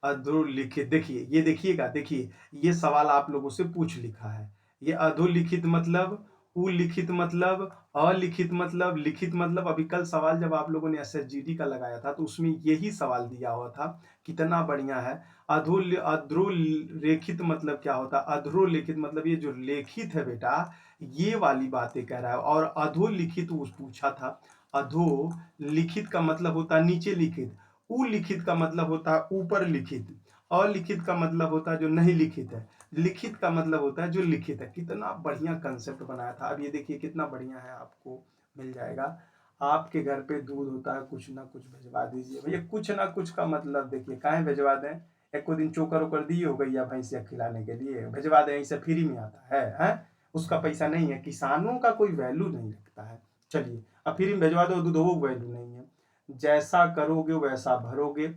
अधोलिखित, देखिए ये देखिएगा, देखिए ये सवाल आप लोगों से पूछ लिखा है। ये अधोलिखित मतलब, उलिखित मतलब, अलिखित मतलब, लिखित मतलब। अभी कल सवाल जब आप लोगों ने एसएसजीडी का लगाया था तो उसमें यही सवाल दिया हुआ था। कितना बढ़िया है। अधोरेखित मतलब क्या होता है? अधोलिखित मतलब ये जो लेखित है बेटा, ये वाली बातें कह रहा है। और अधोलिखित पूछा था। अधो लिखित का मतलब होता है नीचे लिखित, उलिखित का मतलब होता है ऊपर लिखित, अलिखित का मतलब होता है जो नहीं लिखित है, लिखित का मतलब होता है जो लिखित है। कितना बढ़िया कंसेप्ट बनाया था। अब ये देखिए कितना बढ़िया है, आपको मिल जाएगा। आपके घर पे दूध होता है, कुछ ना कुछ भिजवा दीजिए भैया। कुछ ना कुछ का मतलब देखिए, काहे भिजवा दें? एक को दिन चोकर ओकर दिए हो गई या भैंसिया खिलाने के लिए भिजवा दें, इसे फ्री में आता है? उसका पैसा नहीं है। किसानों का कोई वैल्यू नहीं रखता है। चलिए, अब फ्री में भिजवा दो, दूध वो वैल्यू नहीं है। जैसा करोगे वैसा भरोगे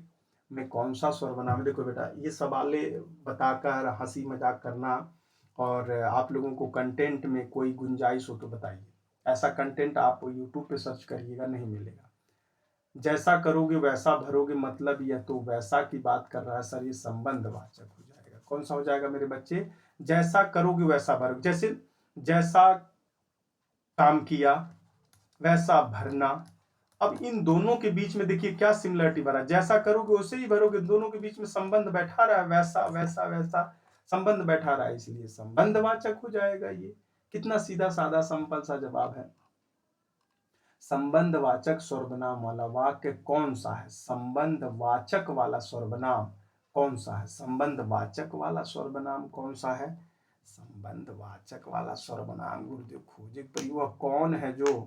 में कौन सा स्वर बना? देखो बेटा, ये सवालें बताकर हंसी मजाक करना, और आप लोगों को कंटेंट में कोई गुंजाइश हो तो बताइए। ऐसा कंटेंट आप यूट्यूब पे सर्च करिएगा, नहीं मिलेगा। जैसा करोगे वैसा भरोगे मतलब यह तो वैसा की बात कर रहा है सर, ये संबंध वाचक हो जाएगा। कौन सा हो जाएगा मेरे बच्चे? जैसा करोगे वैसा भरोगे। जैसे जैसा काम किया वैसा भरना। अब इन दोनों के बीच में देखिए क्या सिमिलरिटी बना। जैसा करोगे वैसे ही भरोगे, दोनों के बीच में संबंध बैठा रहा है, वैसा वैसा वैसा संबंध बैठा रहा है, इसलिए संबंधवाचक हो जाएगा। ये कितना सीधा साधा सिंपल सा जवाब है। संबंधवाचक सर्वनाम वाला वाक्य कौन सा है? संबंधवाचक वाला सर्वनाम कौन सा है? संबंधवाचक वाला सर्वनाम कौन सा है? संबंधवाचक वाला सर्वनाम गुरुदेव खोजे पर वह कौन है जो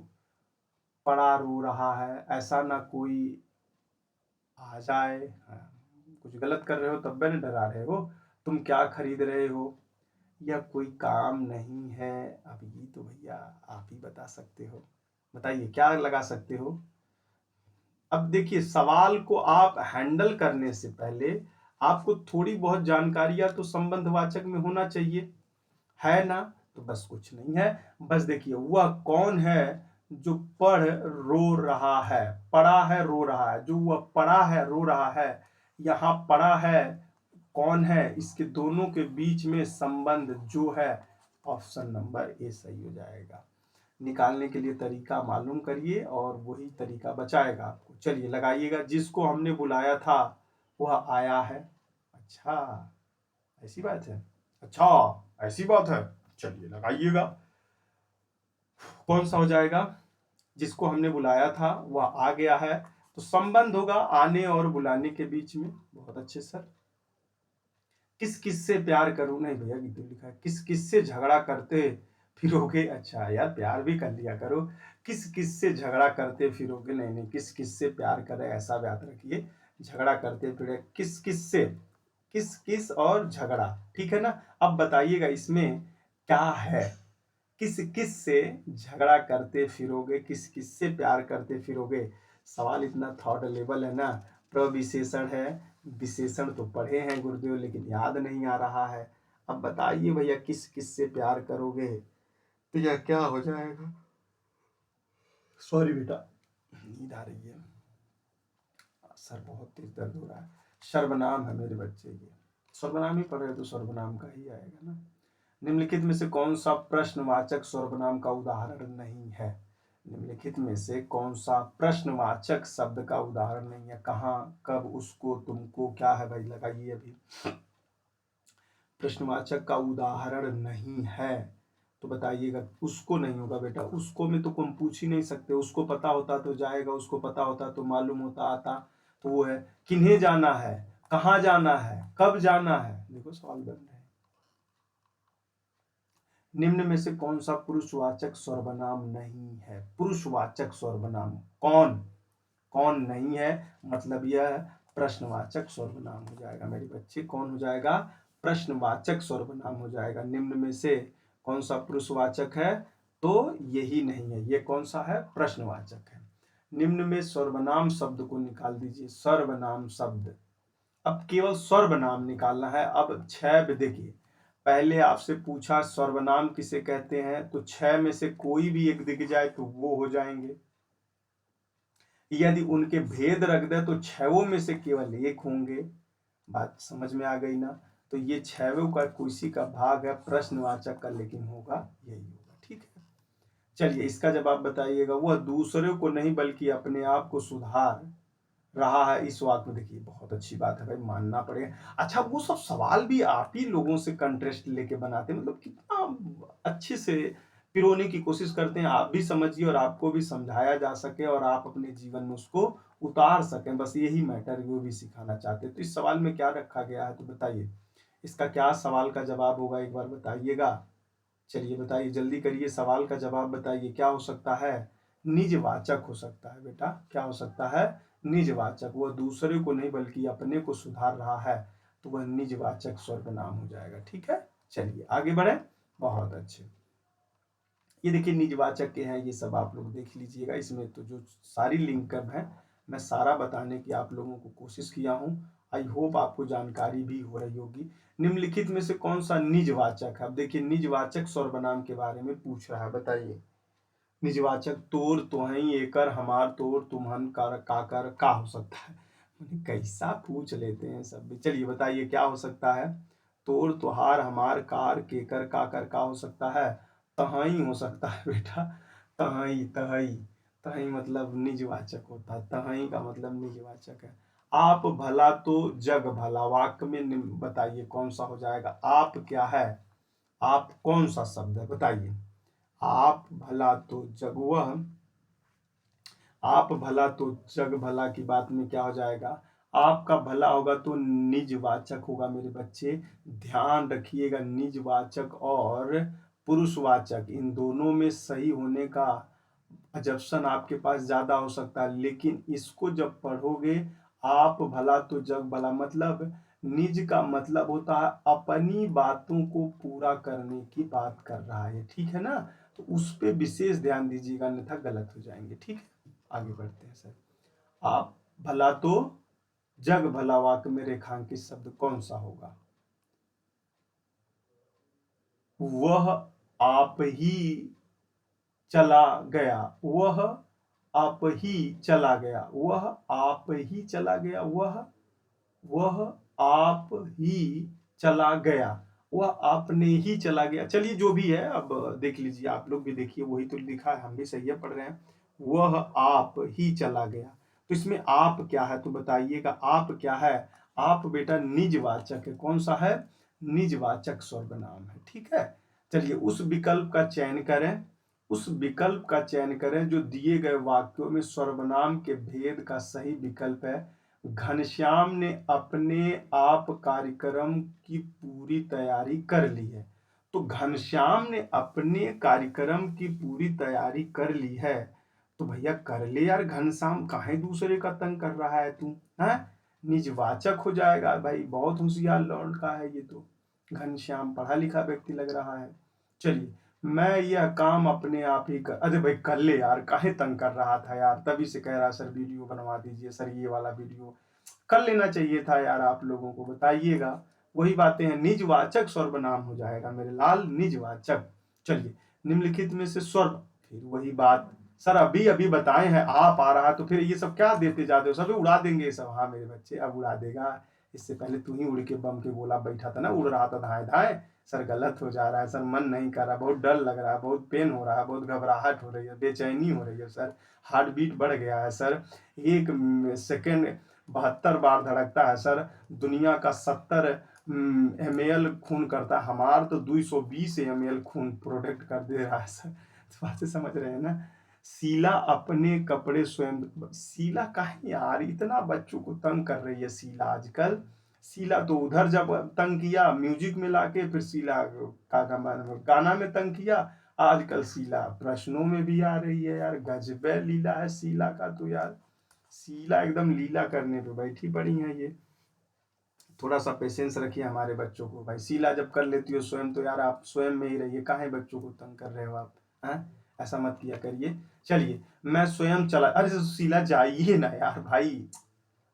पड़ा रो रहा है? ऐसा ना कोई आ जाए। हाँ, कुछ गलत कर रहे हो तब भी डरा रहे हो। तुम क्या खरीद रहे हो? या कोई काम नहीं है? अब ये तो भैया आप ही बता सकते हो। बताइए क्या लगा सकते हो? अब देखिए, सवाल को आप हैंडल करने से पहले आपको थोड़ी बहुत जानकारियां तो संबंधवाचक में होना चाहिए, है ना? तो बस कुछ नहीं है। बस देखिए, वह कौन है जो पढ़ रो रहा है? पढ़ा है रो रहा है, जो वह पढ़ा है रो रहा है, यहाँ पढ़ा है कौन है? इसके दोनों के बीच में संबंध जो है, ऑप्शन नंबर ए सही हो जाएगा। निकालने के लिए तरीका मालूम करिए और वही तरीका बचाएगा आपको। चलिए लगाइएगा। जिसको हमने बुलाया था वह आया है। अच्छा, ऐसी बात है। अच्छा, ऐसी बात है। चलिए लगाइएगा। कौन सा हो जाएगा? जिसको हमने बुलाया था वह आ गया है, तो संबंध होगा आने और बुलाने के बीच में। बहुत अच्छे सर। किस किस से प्यार करूं? नहीं भैया, गीत लिखा है किस किस से झगड़ा करते फिरोगे। अच्छा यार, प्यार भी कर लिया करो। किस किस से झगड़ा करते फिरोगे? नहीं नहीं, किस किस से प्यार करे ऐसा याद रखिए। झगड़ा करते फिरे किस किस से, किस किस और झगड़ा, ठीक है ना? अब बताइएगा इसमें क्या है? किस किस से झगड़ा करते फिरोगे, किस किस से प्यार करते फिरोगे। सवाल इतना थॉट लेवल है ना। प्रविशेषण है, विशेषण तो पढ़े हैं गुरुदेव लेकिन याद नहीं आ रहा है। अब बताइए भैया, किस किस से प्यार करोगे तो यह क्या हो जाएगा? सॉरी बेटा, नींद आ रही है, सर बहुत तेज दर्द हो रहा है। सर्वनाम है मेरे बच्चे, ये सर्वनाम ही पढ़े तो सर्वनाम का ही आएगा ना। निम्नलिखित में से कौन सा प्रश्नवाचक सर्वनाम का उदाहरण नहीं है? निम्नलिखित में से कौन सा प्रश्नवाचक शब्द का उदाहरण नहीं है? कहाँ, कब, उसको, तुमको, क्या है भाई? लगाइए अभी। प्रश्नवाचक का उदाहरण नहीं है तो बताइएगा। उसको नहीं होगा बेटा, उसको में तो तुम पूछ ही नहीं सकते। उसको पता होता तो जाएगा, उसको पता होता तो मालूम होता आता। तो वो है किन्हें जाना है, कहाँ जाना है, कब जाना है। देखो सवाल बन रहे हैं। निम्न में से कौन सा पुरुषवाचक सर्वनाम नहीं है? पुरुषवाचक सर्वनाम कौन, कौन नहीं है, मतलब यह प्रश्नवाचक सर्वनाम हो जाएगा मेरे बच्चे। कौन हो जाएगा? प्रश्नवाचक सर्वनाम हो जाएगा। निम्न में से कौन सा पुरुषवाचक है? तो यही नहीं है। ये कौन सा है? प्रश्नवाचक है। निम्न में सर्वनाम शब्द को निकाल दीजिए। सर्वनाम शब्द, अब केवल सर्वनाम निकालना है। अब छह देखिए, पहले आपसे पूछा सर्वनाम किसे कहते हैं, तो छह में से कोई भी एक दिख जाए तो वो हो जाएंगे। यदि उनके भेद रख दे तो छहों में से केवल एक होंगे। बात समझ में आ गई ना? तो ये छहों का किसी का भाग है प्रश्नवाचक का, लेकिन होगा यही होगा। ठीक है, चलिए इसका जवाब बताइएगा। वह दूसरे को नहीं बल्कि अपने आप को सुधार रहा है। इस वाक्य में देखिए, बहुत अच्छी बात है भाई, मानना पड़ेगा। अच्छा, वो सब सवाल भी आप ही लोगों से कंट्रेस्ट लेके बनाते हैं, मतलब कितना अच्छे से पिरोने की कोशिश करते हैं। आप भी समझिए और आपको भी समझाया जा सके और आप अपने जीवन में उसको उतार सकें, बस यही मैटर वो भी सिखाना चाहते हैं। तो इस सवाल में क्या रखा गया है, तो बताइए इसका क्या सवाल का जवाब होगा, एक बार बताइएगा। चलिए बताइए, जल्दी करिए, सवाल का जवाब बताइए। क्या हो सकता है? निजवाचक हो सकता है बेटा। क्या हो सकता है? निजवाचक। वह दूसरे को नहीं बल्कि अपने को सुधार रहा है, तो वह निजवाचक सर्वनाम हो जाएगा। ठीक है, चलिए आगे बढ़े। बहुत अच्छे। ये देखिए निजवाचक के हैं, ये सब आप लोग देख लीजिएगा। इसमें तो जो सारी लिंक अप है, मैं सारा बताने की आप लोगों को कोशिश किया हूँ। आई होप आपको जानकारी भी हो रही होगी। निम्नलिखित में से कौन सा निजवाचक है? अब देखिए निजवाचक सर्वनाम के बारे में पूछ रहा है, बताइए। निजवाचक तोर, तोहई, एकर, हमार, तोर, तुमहन, कर, काकर, का हो सकता है? कैसा पूछ लेते हैं सब भी। चलिए बताइए क्या हो सकता है? तोर, तुहार, हमार, कार, केकर, काकर, का हो सकता है? तहई हो सकता है बेटा। तहई, तहई, तहई मतलब निजवाचक होता है। तहई का मतलब निजवाचक है। आप भला तो जग भला, वाक्य में बताइए कौन सा हो जाएगा? आप क्या है? आप कौन सा शब्द है बताइए? आप भला तो जग, वह आप भला तो जग भला की बात में क्या हो जाएगा? आपका भला होगा तो निजवाचक होगा मेरे बच्चे। ध्यान रखिएगा, निजवाचक और पुरुषवाचक इन दोनों में सही होने का अजप्शन आपके पास ज्यादा हो सकता है, लेकिन इसको जब पढ़ोगे, आप भला तो जग भला, मतलब निज का मतलब होता है अपनी बातों को पूरा करने की बात कर रहा है, ठीक है ना? तो उस पर विशेष ध्यान दीजिएगा, अन्यथा गलत हो जाएंगे। ठीक है, आगे बढ़ते हैं सर। आप भला तो जग भला वाक्य में रेखांकित शब्द कौन सा होगा? वह आप ही चला गया, वह आप ही चला गया, वह आप ही चला गया, वह आप ही चला गया, वह आपने ही चला गया। चलिए जो भी है, अब देख लीजिए, आप लोग भी देखिए, वही तो लिखा है, हम भी सही है पढ़ रहे हैं। वह आप ही चला गया, तो इसमें आप क्या है तो बताइएगा। आप क्या है? आप बेटा निजवाचक है। कौन सा है? निजवाचक सर्वनाम है। ठीक है, चलिए उस विकल्प का चयन करें, उस विकल्प का चयन करें जो दिए गए वाक्यों में सर्वनाम के भेद का सही विकल्प है। घनश्याम ने अपने आप कार्यक्रम की पूरी तैयारी कर ली है। तो घनश्याम ने अपने कार्यक्रम की पूरी तैयारी कर ली है, तो भैया कर ले यार, घनश्याम काहे दूसरे का तंग कर रहा है तू? है निजवाचक हो जाएगा भाई, बहुत होशियार लड़का है ये तो। घनश्याम पढ़ा लिखा व्यक्ति लग रहा है। चलिए, मैं यह काम अपने आप ही कर, अरे भाई कर ले यार, काहे तंग कर रहा था यार, तभी से कह रहा सर वीडियो बनवा दीजिए सर, ये वाला वीडियो कर लेना चाहिए था यार, आप लोगों को बताइएगा। वही बातें हैं, निजवाचक सर्वनाम हो जाएगा मेरे लाल, निजवाचक। चलिए, निम्नलिखित में से स्वर्व, फिर वही बात सर, अभी अभी बताए हैं आप आ रहा है, तो फिर ये सब क्या देते जाते हो, सभी उड़ा देंगे सब। हाँ मेरे बच्चे, अब उड़ा देगा, इससे पहले तू ही उड़ के बम के गोला बैठा था ना, उड़ रहा था धाए धाए। सर गलत हो जा रहा है सर, मन नहीं कर रहा, बहुत डर लग रहा है, बहुत पेन हो रहा है, बहुत घबराहट हो रही है, बेचैनी हो रही है सर, हार्ट बीट बढ़ गया है सर, एक सेकेंड 72 बार धड़कता है सर। दुनिया का 70 ml खून करता है, हमारा तो 220 ml खून प्रोडक्ट कर दे रहा है सर। तो बातें समझ रहे हैं ना। शीला अपने कपड़े स्वयं, शीला काहे यार इतना बच्चों को तंग कर रही है शीला आजकल। शीला तो उधर जब तंग किया म्यूजिक में लाके, फिर शीला का गाना में तंग किया, आजकल शीला प्रश्नों में भी आ रही है यार, गजबे लीला है शीला का तो यार। शीला एकदम लीला करने पे बैठी पड़ी है ये। थोड़ा सा पेशेंस रखिए हमारे बच्चों को भाई, शीला जब कर लेती हो स्वयं तो यार आप स्वयं में ही रहिए, काहे बच्चों को तंग कर रहे हो आप, हैं? ऐसा मत किया करिए। चलिए मैं स्वयं चला, अरे शीला जाइए ना यार भाई,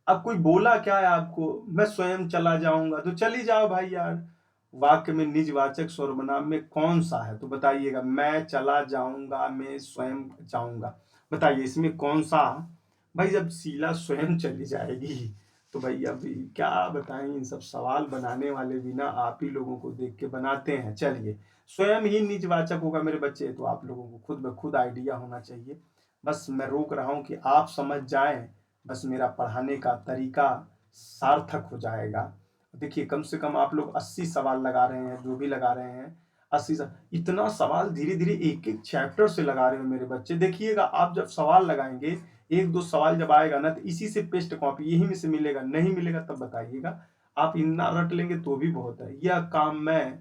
अब कोई बोला क्या है आपको, मैं स्वयं चला जाऊंगा तो चली जाओ भाई यार। वाक्य में निजवाचक सर्वनाम में कौन सा है तो बताइएगा, मैं चला जाऊंगा, मैं स्वयं जाऊंगा, बताइए इसमें कौन सा। भाई जब शीला स्वयं चली जाएगी तो भाई अभी क्या बताएं, इन सब सवाल बनाने वाले भी ना आप ही लोगों को देख के बनाते हैं। चलिए स्वयं ही निजवाचक होगा मेरे बच्चे, तो आप लोगों को खुद ब खुद आइडिया होना चाहिए। बस मैं रोक रहा हूं कि आप समझ जाएं, बस मेरा पढ़ाने का तरीका सार्थक हो जाएगा। देखिए कम से कम आप लोग 80 सवाल लगा रहे हैं, जो भी लगा रहे हैं 80 इतना सवाल धीरे धीरे एक एक चैप्टर से लगा रहे हो मेरे बच्चे। देखिएगा आप जब सवाल लगाएंगे, एक दो सवाल जब आएगा ना तो इसी से पेस्ट कॉपी यही में से मिलेगा, नहीं मिलेगा तब बताइएगा। आप इतना रट लेंगे तो भी बहुत है। यह काम मैं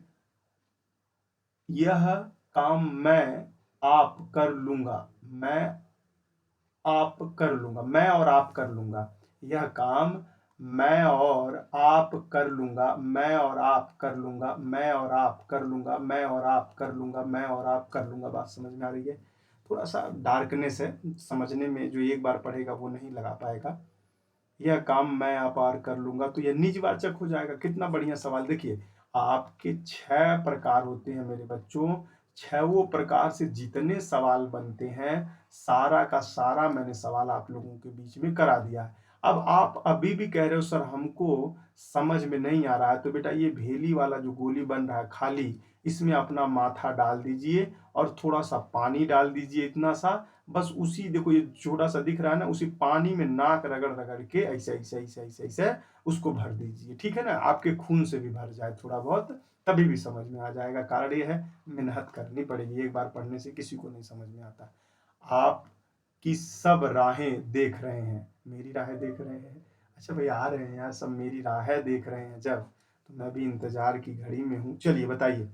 आप कर लूंगा, मैं आप कर लूंगा, मैं और आप कर लूंगा, यह काम मैं और आप कर लूंगा, मैं और आप कर लूंगा, मैं और आप कर लूंगा, मैं और आप कर लूंगा, मैं और आप कर लूंगा। बात समझ में आ रही है? थोड़ा सा डार्कनेस है समझने में, जो एक बार पढ़ेगा वो नहीं लगा पाएगा। यह काम मैं आप और कर लूंगा तो यह निजवाचक हो जाएगा। कितना बढ़िया सवाल। देखिए आपके 6 प्रकार होते हैं मेरे बच्चों, 6 प्रकार से जितने सवाल बनते हैं सारा का सारा मैंने सवाल आप लोगों के बीच में करा दिया है। अब आप अभी भी कह रहे हो सर हमको समझ में नहीं आ रहा है, तो बेटा ये भेली वाला जो गोली बन रहा है खाली, इसमें अपना माथा डाल दीजिए और थोड़ा सा पानी डाल दीजिए, इतना सा बस। उसी देखो ये छोटा सा दिख रहा है ना, उसी पानी में नाक रगड़ रगड़ के ऐसे ऐसे ऐसे ऐसे ऐसे उसको भर दीजिए, ठीक है ना, आपके खून से भी भर जाए थोड़ा बहुत, तभी भी समझ में आ जाएगा। कारण ये है मेहनत करनी पड़ेगी, एक बार पढ़ने से किसी को नहीं समझ में आता। आप की सब राहें देख रहे हैं, मेरी राहें देख रहे हैं, अच्छा भाई आ रहे हैं यार सब मेरी राहें देख रहे हैं जब, तो मैं भी इंतजार की घड़ी में हूं। चलिए बताइए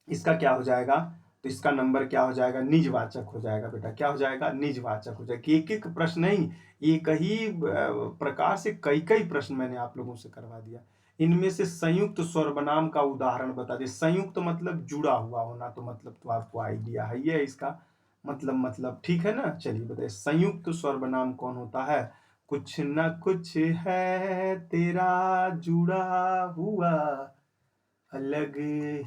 इसका क्या हो जाएगा, तो इसका नंबर क्या हो जाएगा, निजवाचक हो जाएगा बेटा। क्या हो जाएगा, निजवाचक हो जाएगा। एक एक प्रश्न नहीं, एक ही प्रकार से कई कई प्रश्न मैंने आप लोगों से करवा दिया। इनमें से संयुक्त सर्वनाम का उदाहरण बता दे। संयुक्त मतलब जुड़ा हुआ होना, तो मतलब तो आपको आइडिया है ये इसका मतलब ठीक है ना। चलिए बताइए संयुक्त सर्वनाम कौन होता है, कुछ न कुछ है तेरा जुड़ा हुआ, अलग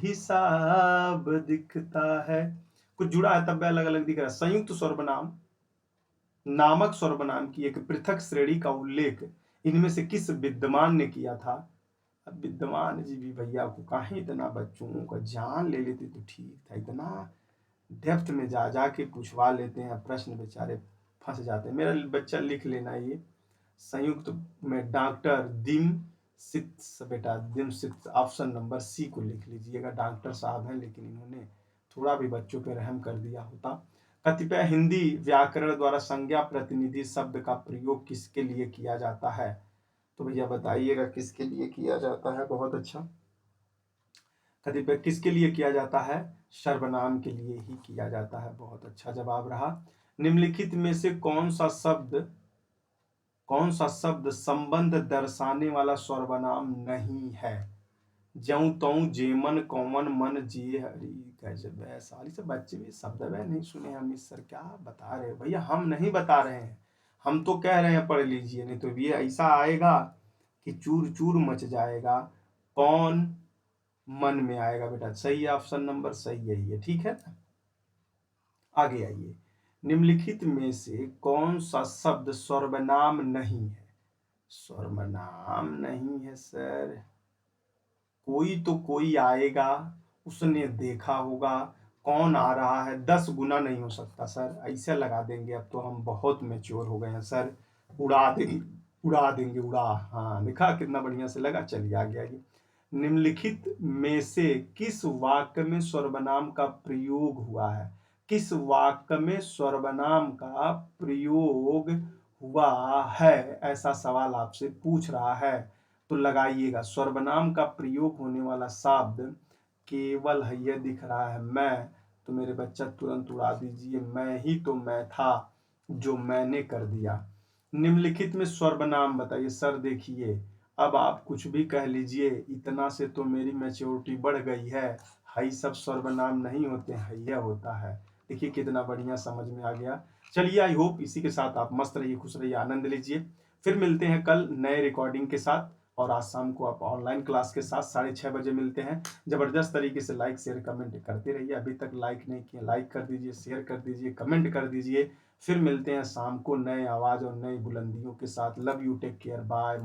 हिसाब दिखता है। कुछ जुड़ा है तब भी अलग अलग दिख रहा है। संयुक्त सर्वनाम नामक सर्वनाम की एक पृथक श्रेणी का उल्लेख इनमें से किस विद्वान ने किया था। अब विद्वान जी भी भैया को कहीं इतना बच्चों का जान ले लेते तो ठीक था, इतना डेप्थ में जा जा के पूछवा लेते हैं प्रश्न, बेचारे फंस जाते हैं। मेरा बच्चा लिख लेना ये संयुक्त में डॉक्टर दिम सित्स, बेटा दिम सित्स, ऑप्शन नंबर सी को लिख लीजिएगा। डॉक्टर साहब हैं लेकिन इन्होंने थोड़ा भी बच्चों पे रहम कर दिया होता। कतिपय हिंदी व्याकरण द्वारा संज्ञा प्रतिनिधि शब्द का प्रयोग किसके लिए किया जाता है, तो भैया बताइएगा किसके लिए किया जाता है। बहुत अच्छा, कतिपय किसके लिए किया जाता है, सर्वनाम के लिए ही किया जाता है। बहुत अच्छा जवाब रहा। निम्नलिखित में से कौन सा शब्द संबंध दर्शाने वाला सर्वनाम नहीं है। ज्यों त्यों जेमन कौमन मन जे हरि गजब है, साली से बच्चे भी शब्द वह नहीं सुने हम इस सर, क्या बता रहे हैं भैया, हम नहीं बता रहे हैं, हम तो कह रहे हैं पढ़ लीजिए, नहीं तो ये ऐसा आएगा कि चूर चूर मच जाएगा। कौन मन में आएगा बेटा, सही ऑप्शन नंबर सही यही है, ठीक है ना। आगे आइए, निम्नलिखित में से कौन सा शब्द सर्वनाम नहीं है। सर्वनाम नहीं है सर। कोई तो कोई आएगा, उसने देखा होगा। कौन आ रहा है? 10 गुना नहीं हो सकता सर, ऐसे लगा देंगे। अब तो हम बहुत मैच्योर हो गए हैं सर। उड़ा देंगे, उड़ा देंगे, उड़ा। हाँ, देखा कितना बढ़िया से लगा। चलिए आ गया ये। निम्नलिखित में से किस वाक्य में सर्वनाम का प्रयोग हुआ है? किस वाक्य में सर्वनाम का प्रयोग हुआ है, ऐसा सवाल आपसे पूछ रहा है। तो लगाइएगा, सर्वनाम का प्रयोग होने वाला शब्द केवल है, यह दिख रहा है मैं। तो मेरे बच्चा तुरंत उड़ा दीजिए, मैं ही तो मैं था जो मैंने कर दिया। निम्नलिखित में सर्वनाम बताइए सर। देखिए, अब आप कुछ भी कह लीजिए, इतना से तो मेरी मैच्योरिटी बढ़ गई है। हाई सब सर्वनाम नहीं होते हैं, यह होता है। देखिए कितना बढ़िया समझ में आ गया। चलिए, आई होप इसी के साथ आप मस्त रहिए, खुश रहिए, आनंद लीजिए। फिर मिलते हैं कल नए रिकॉर्डिंग के साथ। और आज शाम को आप ऑनलाइन क्लास के साथ 6:30 बजे मिलते हैं। जबरदस्त तरीके से लाइक शेयर कमेंट करते रहिए। अभी तक लाइक नहीं किए, लाइक कर दीजिए, शेयर कर दीजिए, कमेंट कर दीजिए। फिर मिलते हैं शाम को नए आवाज और नई बुलंदियों के साथ। Love you, take care, bye.